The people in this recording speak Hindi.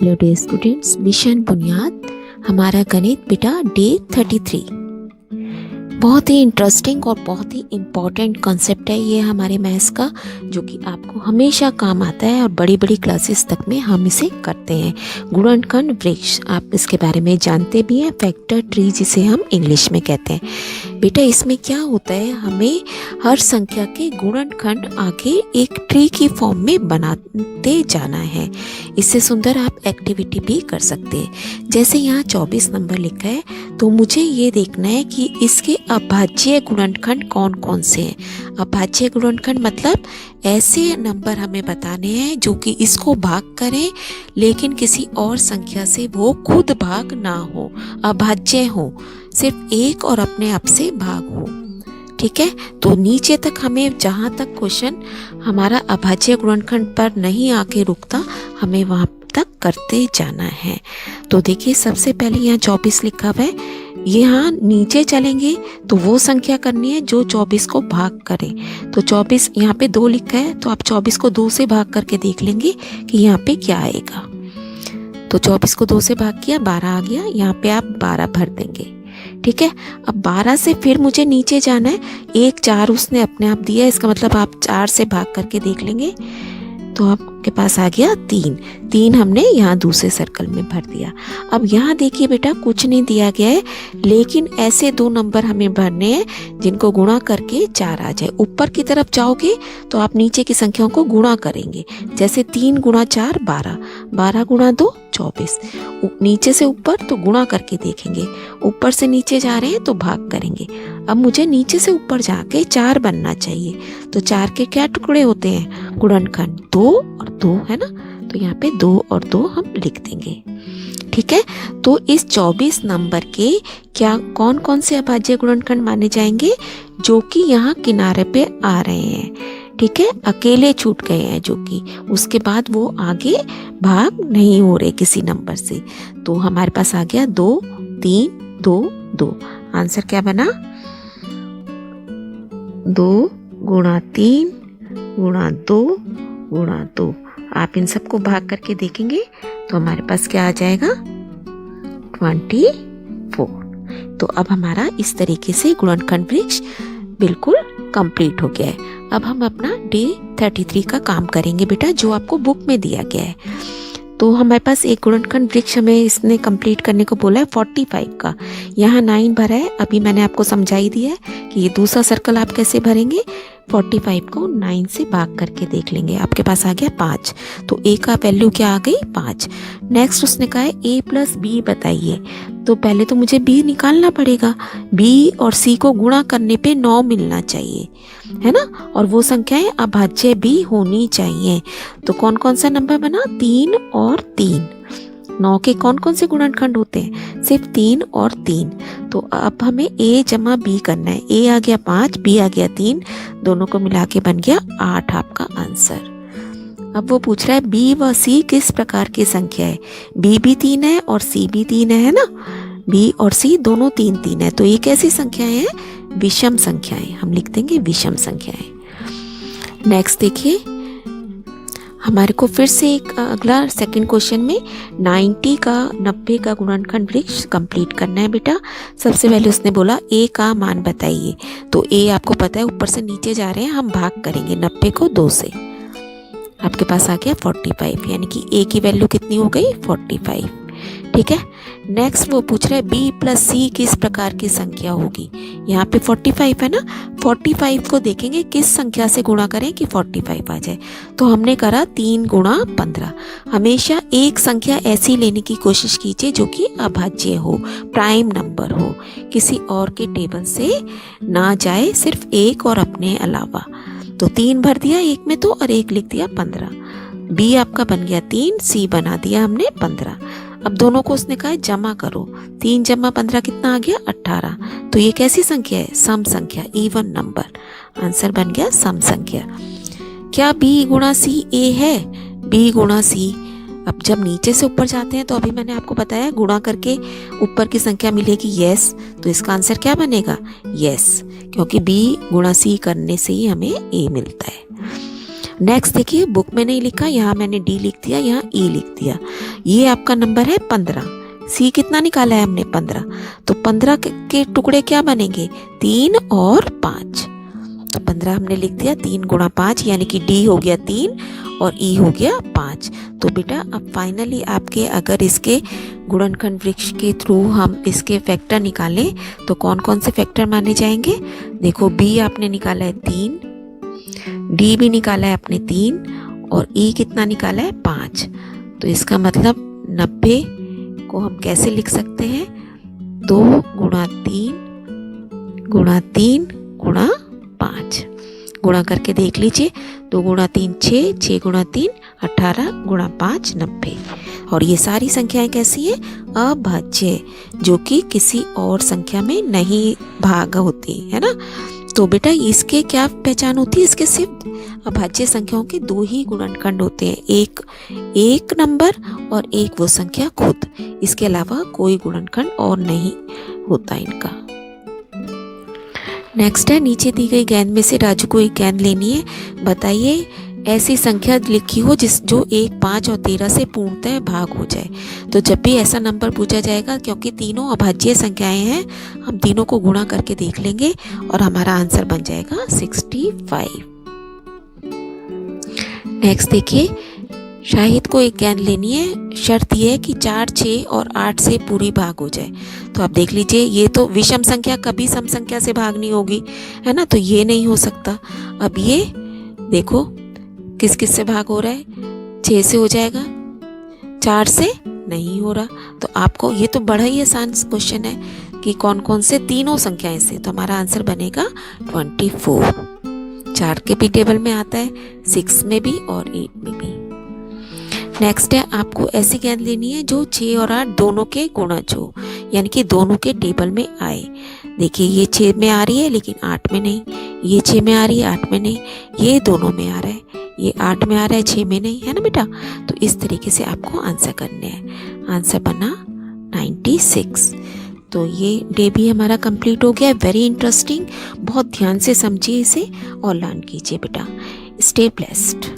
हेलो डे स्टूडेंट्स, मिशन बुनियाद हमारा गणित बेटा डे 33। बहुत ही इंटरेस्टिंग और बहुत ही इम्पॉर्टेंट कॉन्सेप्ट है ये हमारे मैथ्स का, जो कि आपको हमेशा काम आता है और बड़ी बड़ी क्लासेस तक में हम इसे करते हैं। गुणनखंड वृक्ष, आप इसके बारे में जानते भी हैं, फैक्टर ट्री जिसे हम इंग्लिश में कहते हैं। बेटा इसमें क्या होता है, हमें हर संख्या के गुणनखंड आगे एक ट्री की फॉर्म में बनाते जाना है। इससे सुंदर आप एक्टिविटी भी कर सकते हैं। जैसे यहाँ 24 नंबर लिखा है, तो मुझे ये देखना है कि इसके अभाज्य गुणनखंड कौन कौन से हैं। अभाज्य गुणनखंड मतलब ऐसे नंबर हमें बताने हैं जो कि इसको भाग करें, लेकिन किसी और संख्या से वो खुद भाग ना हो, अभाज्य हो, सिर्फ एक और अपने आप से भाग हो। ठीक है, तो नीचे तक हमें जहाँ तक क्वेश्चन हमारा अभाज्य गुणनखंड पर नहीं आके रुकता, हमें वहाँ तक करते जाना है। तो देखिए सबसे पहले यहाँ 24 लिखा हुआ है, यहाँ नीचे चलेंगे तो वो संख्या करनी है जो 24 को भाग करे। तो 24 यहाँ पे 2 लिखा है, तो आप 24 को 2 से भाग करके देख लेंगे कि यहाँ पे क्या आएगा। तो 24 को 2 से भाग किया, 12 आ गया, यहाँ पे आप 12 भर देंगे। ठीक है, अब 12 से फिर मुझे नीचे जाना है, 1 4 उसने अपने आप दिया, इसका मतलब आप 4 से भाग करके देख लेंगे, तो आपके पास आ गया 3 हमने यहाँ दूसरे सर्कल में भर दिया। अब यहाँ देखिए बेटा कुछ नहीं दिया गया है, लेकिन ऐसे 2 नंबर हमें भरने हैं जिनको गुणा करके 4 आ जाए। ऊपर की तरफ जाओगे तो आप नीचे की संख्याओं को गुणा करेंगे, जैसे 3 गुणा 4 12, 12 गुणा 2 24। नीचे से ऊपर तो गुणा करके देखेंगे, ऊपर से नीचे जा रहे हैं तो भाग करेंगे। अब मुझे नीचे से ऊपर जाके 4 बनना चाहिए, तो 4 के क्या टुकड़े होते हैं, गुणनखंड 2 और 2 है ना, तो यहाँ पे 2 और 2 हम लिख देंगे। ठीक है, तो इस 24 नंबर के क्या कौन कौन से अभाज्य गुणनखंड माने जाएंगे, जो कि यहाँ किनारे पे आ रहे हैं। ठीक है, अकेले छूट गए हैं जो कि उसके बाद वो आगे भाग नहीं हो रहे किसी नंबर से। तो हमारे पास आ गया 2 3 2 2। आंसर क्या बना, 2 गुणा 3 गुणा 2 गुणा 2। आप इन सबको भाग करके देखेंगे तो हमारे पास क्या आ जाएगा, 24। तो अब हमारा इस तरीके से गुणनखंड वृक्ष बिल्कुल कंप्लीट हो गया है। अब हम अपना डे 33 का काम करेंगे बेटा, जो आपको बुक में दिया गया है। तो हमारे पास एक गुणनखंड वृक्ष हमें इसने कंप्लीट करने को बोला है 45 का। यहाँ 9 भरा है, अभी मैंने आपको समझाई दिया है कि ये दूसरा सर्कल आप कैसे भरेंगे। 45 को 9 से भाग करके देख लेंगे, आपके पास आ गया 5, तो a का वैल्यू क्या आ गई, 5। नेक्स्ट उसने कहा है a प्लस बी बताइए, तो पहले तो मुझे b निकालना पड़ेगा। b और c को गुणा करने पे 9 मिलना चाहिए, है ना, और वो संख्याएं अभाज्य भी होनी चाहिए। तो कौन कौन सा नंबर बना, 3 और 3। 9 के कौन कौन से गुणनखंड होते हैं, सिर्फ 3 और 3। तो अब हमें a जमा b करना है, a आ गया 5, b आ गया 3, दोनों को मिला के बन गया 8 आपका आंसर। अब वो पूछ रहा है b व c किस प्रकार की संख्या है। b भी 3 है और c भी 3 है ना, b और c दोनों 3 3 है, तो ये कैसी संख्याएं हैं, विषम संख्याएं, हम लिख देंगे विषम संख्याएं। नेक्स्ट देखिए, हमारे को फिर से एक अगला सेकंड क्वेश्चन में 90 का गुणनखंड वृक्ष कंप्लीट करना है बेटा। सबसे पहले उसने बोला a का मान बताइए, तो a आपको पता है ऊपर से नीचे जा रहे हैं, हम भाग करेंगे 90 को 2 से, आपके पास आ गया 45, यानी कि a की वैल्यू कितनी हो गई, 45। ठीक है, नेक्स्ट वो पूछ रहा है b प्लस c किस प्रकार की संख्या होगी। यहाँ पे 45 है ना, 45 को देखेंगे किस संख्या से गुणा करें कि 45 आ जाए। तो हमने करा 3 गुणा 15। हमेशा एक संख्या ऐसी लेने की कोशिश कीजिए जो कि अभाज्य हो, प्राइम नंबर हो, किसी और के टेबल से ना जाए, सिर्फ एक और अपने अलावा। तो 3 भर दिया एक में तो, और 1 लिख दिया 15। b आपका बन गया 3, c बना दिया हमने 15। अब दोनों को उसने कहा जमा करो, 3 जमा 15 कितना आ गया, 18। तो ये कैसी संख्या है, सम संख्या, इवन नंबर। आंसर बन गया सम संख्या। क्या b गुणा c a है, b गुणा c। अब जब नीचे से ऊपर जाते हैं तो अभी मैंने आपको बताया गुणा करके ऊपर की संख्या मिलेगी, यस, तो इसका आंसर क्या बनेगा, यस, क्योंकि b गुणा c करने से ही हमें a मिलता है। नेक्स्ट देखिए, बुक में नहीं लिखा, यहाँ मैंने डी लिख दिया, यहाँ ई लिख दिया। ये आपका नंबर है 15। सी कितना निकाला है हमने? 15। तो 15 के टुकड़े क्या बनेंगे? 3 और 5। तो 15 हमने लिख दिया, 3 गुणा 5, यानी कि डी हो गया 3 और ई हो गया 5। तो बेटा अब फाइनली आपके अगर इसके गुणनखंड वृक्ष के थ्रू हम इसके फैक्टर निकालें तो कौन कौन से फैक्टर माने जाएंगे? देखो, बी आपने निकाला है 3, डी भी निकाला है आपने 3 और ई कितना निकाला है? 5। तो इसका मतलब 90 को हम कैसे लिख सकते हैं? 2 गुणा 3 गुणा 3 गुणा 5। गुणा करके देख लीजिए, 2 गुणा 3 6, 6 गुणा 3 18 गुणा 5 90। और ये सारी संख्याएं कैसी है? अभाज्य, जो कि किसी और संख्या में नहीं भाग होती है ना। तो बेटा इसके क्या पहचान होती है? इसके सिर्फ अभाज्य संख्याओं के 2 ही गुणनखंड होते हैं, एक नंबर और एक वो संख्या खुद। इसके अलावा कोई गुणनखंड और नहीं होता इनका। नेक्स्ट है, नीचे दी गई गेंद में से राजू को एक गेंद लेनी है। बताइए ऐसी संख्या लिखी हो जो 1, 5 और 13 से पूर्णतः भाग हो जाए। तो जब भी ऐसा नंबर पूछा जाएगा, क्योंकि तीनों अभाज्य संख्याएं हैं, हम तीनों को गुणा करके देख लेंगे और हमारा आंसर बन जाएगा 65। नेक्स्ट देखिए, शाहिद को एक गेंद लेनी है। शर्त यह है कि 4, 6 और 8 से पूरी भाग हो जाए। तो आप देख लीजिए, ये तो विषम संख्या कभी सम संख्या से भाग नहीं होगी, है ना, तो ये नहीं हो सकता। अब ये देखो किस किस से भाग हो रहा है? 6 से हो जाएगा, 4 से नहीं हो रहा। तो आपको ये तो बड़ा ही आसान क्वेश्चन है कि कौन कौन से तीनों संख्याएं से। तो हमारा आंसर बनेगा 24। 4 के भी टेबल में आता है, 6 में भी और 8 में भी। नेक्स्ट है, आपको ऐसी गेंद लेनी है जो 6 और 8 दोनों के गुणज हो, यानी कि दोनों के टेबल में आए। देखिए ये 6 में आ रही है लेकिन 8 में नहीं, ये 6 में आ रही है 8 में नहीं, ये दोनों में आ रहा है, ये 8 में आ रहा है 6 में नहीं, है ना बेटा। तो इस तरीके से आपको आंसर करने हैं। आंसर बना 96। तो ये डे भी हमारा कंप्लीट हो गया। वेरी इंटरेस्टिंग, बहुत ध्यान से समझिए इसे और लर्न कीजिए बेटा। Stay blessed.